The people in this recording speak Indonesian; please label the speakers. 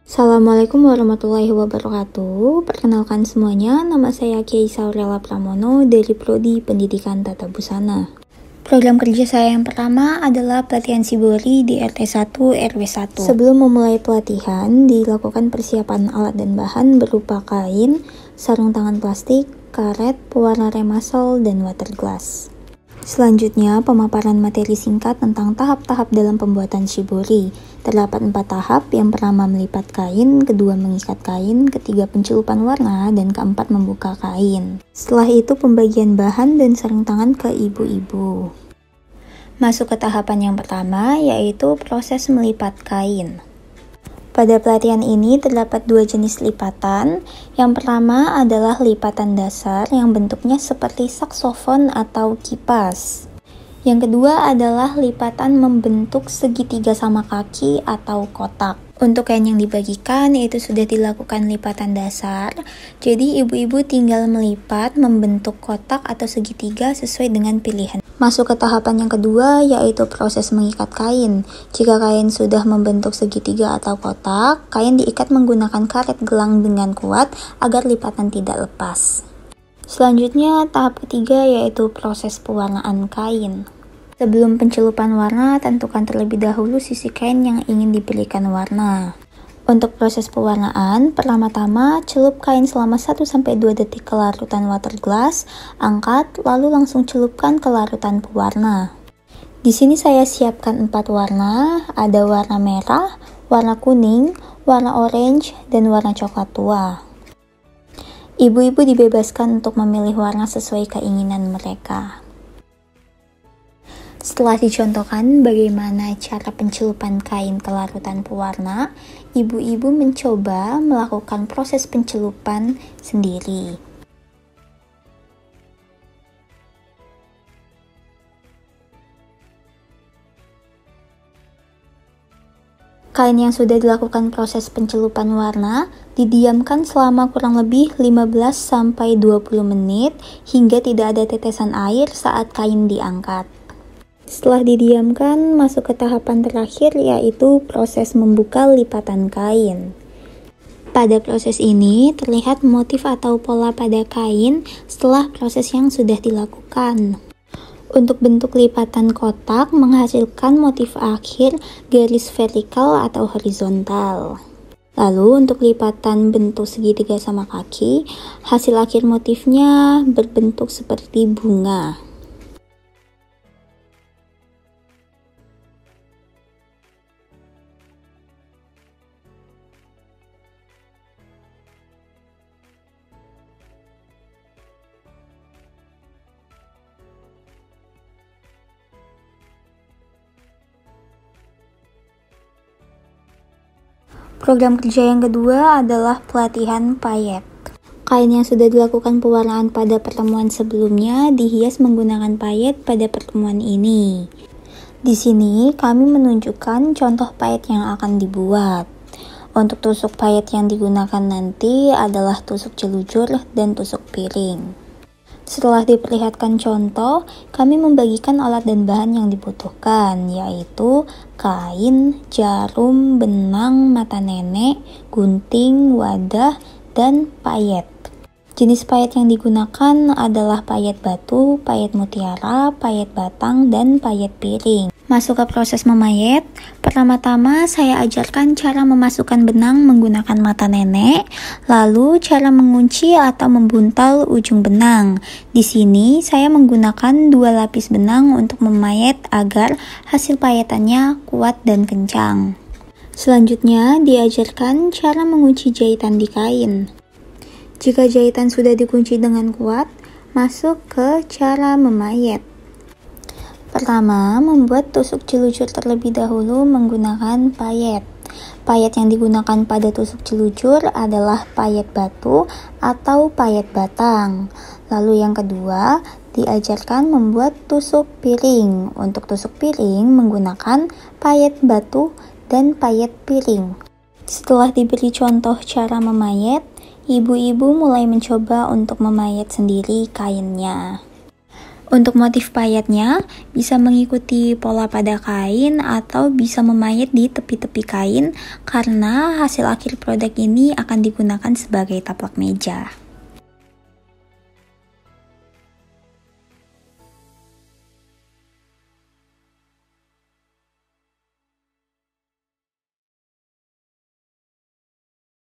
Speaker 1: Assalamualaikum warahmatullahi wabarakatuh. Perkenalkan semuanya, nama saya Kiai Saurela Pramono dari Prodi Pendidikan Tata Busana. Program kerja saya yang pertama adalah pelatihan Shibori di RT1 RW1. Sebelum memulai pelatihan, dilakukan persiapan alat dan bahan berupa kain, sarung tangan plastik, karet, pewarna remasol, dan water glass. Selanjutnya, pemaparan materi singkat tentang tahap-tahap dalam pembuatan shibori. Terdapat 4 tahap, yang pertama melipat kain, kedua mengikat kain, ketiga pencelupan warna, dan keempat membuka kain. Setelah itu pembagian bahan dan sarung tangan ke ibu-ibu. Masuk ke tahapan yang pertama, yaitu proses melipat kain. Pada pelatihan ini terdapat 2 jenis lipatan. Yang pertama adalah lipatan dasar yang bentuknya seperti saksofon atau kipas. Yang kedua adalah lipatan membentuk segitiga sama kaki atau kotak. Untuk kain yang dibagikan itu sudah dilakukan lipatan dasar. Jadi ibu-ibu tinggal melipat membentuk kotak atau segitiga sesuai dengan pilihan. Masuk ke tahapan yang kedua, yaitu proses mengikat kain. Jika kain sudah membentuk segitiga atau kotak, kain diikat menggunakan karet gelang dengan kuat agar lipatan tidak lepas. Selanjutnya, tahap ketiga yaitu proses pewarnaan kain. Sebelum pencelupan warna, tentukan terlebih dahulu sisi kain yang ingin diberikan warna. Untuk proses pewarnaan, pertama-tama celup kain selama 1-2 detik ke larutan water glass, angkat, lalu langsung celupkan ke larutan pewarna. Di sini saya siapkan 4 warna, ada warna merah, warna kuning, warna orange, dan warna coklat tua. Ibu-ibu dibebaskan untuk memilih warna sesuai keinginan mereka. Setelah dicontohkan bagaimana cara pencelupan kain ke larutan pewarna, ibu-ibu mencoba melakukan proses pencelupan sendiri. Kain yang sudah dilakukan proses pencelupan warna didiamkan selama kurang lebih 15-20 menit hingga tidak ada tetesan air saat kain diangkat. Setelah didiamkan, masuk ke tahapan terakhir yaitu proses membuka lipatan kain. Pada proses ini terlihat motif atau pola pada kain setelah proses yang sudah dilakukan. Untuk bentuk lipatan kotak menghasilkan motif akhir garis vertikal atau horizontal. Lalu untuk lipatan bentuk segitiga sama kaki, hasil akhir motifnya berbentuk seperti bunga. Program kerja yang kedua adalah pelatihan payet. Kain yang sudah dilakukan pewarnaan pada pertemuan sebelumnya dihias menggunakan payet pada pertemuan ini. Di sini kami menunjukkan contoh payet yang akan dibuat. Untuk tusuk payet yang digunakan nanti adalah tusuk jelujur dan tusuk piring. Setelah diperlihatkan contoh, kami membagikan alat dan bahan yang dibutuhkan, yaitu kain, jarum, benang, mata nenek, gunting, wadah, dan payet. Jenis payet yang digunakan adalah payet batu, payet mutiara, payet batang, dan payet piring. Masuk ke proses memayet, pertama-tama saya ajarkan cara memasukkan benang menggunakan mata nenek, lalu cara mengunci atau membuntal ujung benang. Di sini saya menggunakan 2 lapis benang untuk memayet agar hasil payetannya kuat dan kencang. Selanjutnya diajarkan cara mengunci jahitan di kain. Jika jahitan sudah dikunci dengan kuat, masuk ke cara memayet. Pertama, membuat tusuk jelujur terlebih dahulu menggunakan payet. Payet yang digunakan pada tusuk jelujur adalah payet batu atau payet batang. Lalu yang kedua, diajarkan membuat tusuk piring. Untuk tusuk piring menggunakan payet batu dan payet piring. Setelah diberi contoh cara memayet, ibu-ibu mulai mencoba untuk memayet sendiri kainnya. Untuk motif payetnya, bisa mengikuti pola pada kain atau bisa memayet di tepi-tepi kain karena hasil akhir produk ini akan digunakan sebagai taplak meja.